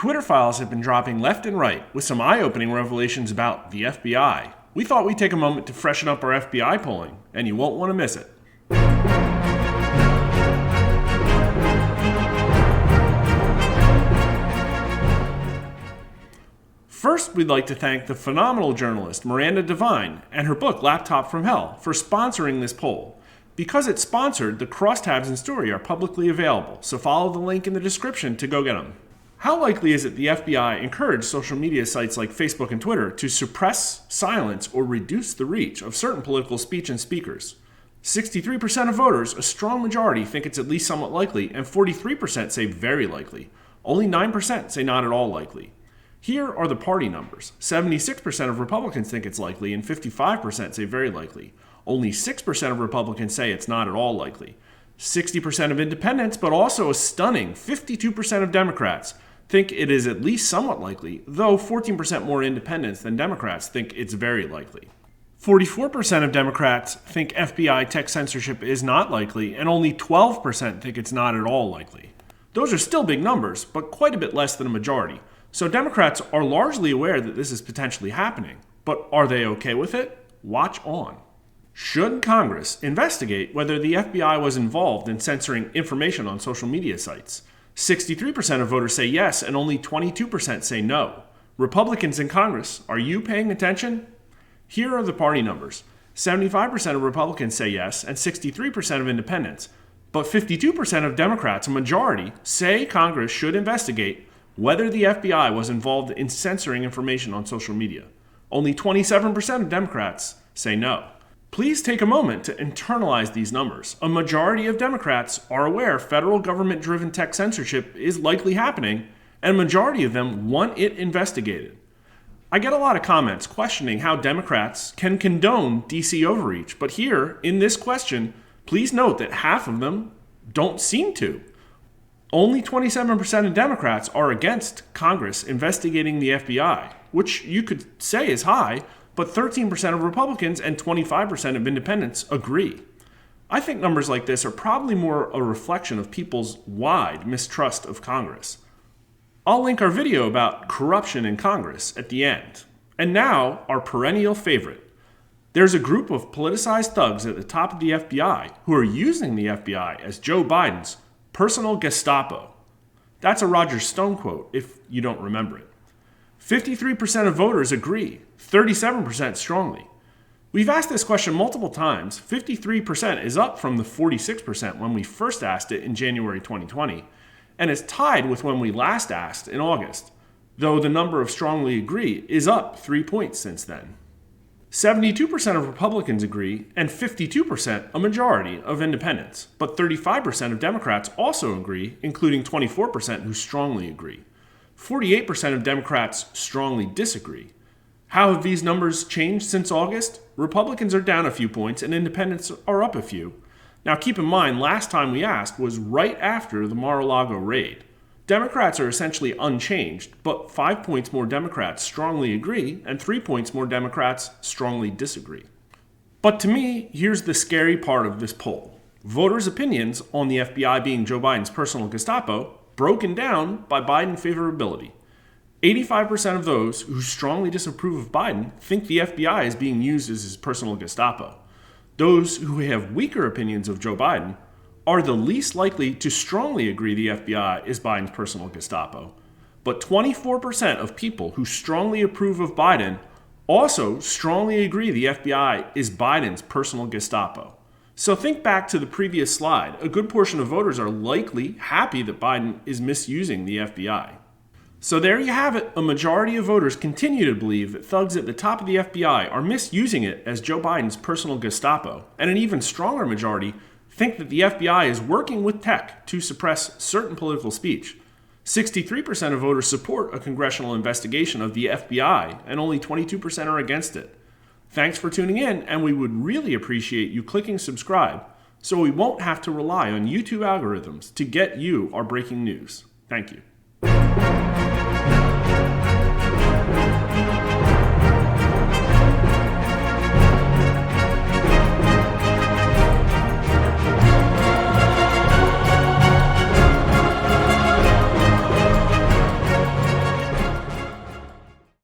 Twitter files have been dropping left and right with some eye-opening revelations about the FBI. We thought we'd take a moment to freshen up our FBI polling, and you won't want to miss it. First, we'd like to thank the phenomenal journalist Miranda Devine and her book Laptop from Hell for sponsoring this poll. Because it's sponsored, the crosstabs and story are publicly available, so follow the link in the description to go get them. How likely is it the FBI encouraged social media sites like Facebook and Twitter to suppress, silence, or reduce the reach of certain political speech and speakers? 63% of voters, a strong majority, think it's at least somewhat likely, and 43% say very likely. Only 9% say not at all likely. Here are the party numbers. 76% of Republicans think it's likely, and 55% say very likely. Only 6% of Republicans say it's not at all likely. 60% of independents, but also a stunning 52% of Democrats, think it is at least somewhat likely, though 14% more independents than Democrats think it's very likely. 44% of Democrats think FBI tech censorship is not likely, and only 12% think it's not at all likely. Those are still big numbers, but quite a bit less than a majority. So Democrats are largely aware that this is potentially happening, but are they okay with it? Watch on. Should Congress investigate whether the FBI was involved in censoring information on social media sites? 63% of voters say yes, and only 22% say no. Republicans in Congress, are you paying attention? Here are the party numbers. 75% of Republicans say yes, and 63% of independents. But 52% of Democrats, a majority, say Congress should investigate whether the FBI was involved in censoring information on social media. Only 27% of Democrats say no. Please take a moment to internalize these numbers. A majority of Democrats are aware federal government-driven tech censorship is likely happening, and a majority of them want it investigated. I get a lot of comments questioning how Democrats can condone DC overreach, but here, in this question, please note that half of them don't seem to. Only 27% of Democrats are against Congress investigating the FBI, which you could say is high, but 13% of Republicans and 25% of independents agree. I think numbers like this are probably more a reflection of people's wide mistrust of Congress. I'll link our video about corruption in Congress at the end. And now, our perennial favorite. There's a group of politicized thugs at the top of the FBI who are using the FBI as Joe Biden's personal Gestapo. That's a Roger Stone quote, if you don't remember it. 53% of voters agree, 37% strongly. We've asked this question multiple times. 53% is up from the 46% when we first asked it in January 2020, and it's tied with when we last asked in August, though the number of strongly agree is up 3 points since then. 72% of Republicans agree, and 52%, a majority, of independents. But 35% of Democrats also agree, including 24% who strongly agree. 48% of Democrats strongly disagree. How have these numbers changed since August? Republicans are down a few points, and independents are up a few. Now keep in mind, last time we asked was right after the Mar-a-Lago raid. Democrats are essentially unchanged, but 5 points more Democrats strongly agree, and 3 points more Democrats strongly disagree. But to me, here's the scary part of this poll. Voters' opinions on the FBI being Joe Biden's personal Gestapo, broken down by Biden favorability. 85% of those who strongly disapprove of Biden think the FBI is being used as his personal Gestapo. Those who have weaker opinions of Joe Biden are the least likely to strongly agree the FBI is Biden's personal Gestapo. But 24% of people who strongly approve of Biden also strongly agree the FBI is Biden's personal Gestapo. So think back to the previous slide. A good portion of voters are likely happy that Biden is misusing the FBI. So there you have it. A majority of voters continue to believe that thugs at the top of the FBI are misusing it as Joe Biden's personal Gestapo. And an even stronger majority think that the FBI is working with tech to suppress certain political speech. 63% of voters support a congressional investigation of the FBI, and only 22% are against it. Thanks for tuning in, and we would really appreciate you clicking subscribe so we won't have to rely on YouTube algorithms to get you our breaking news. Thank you.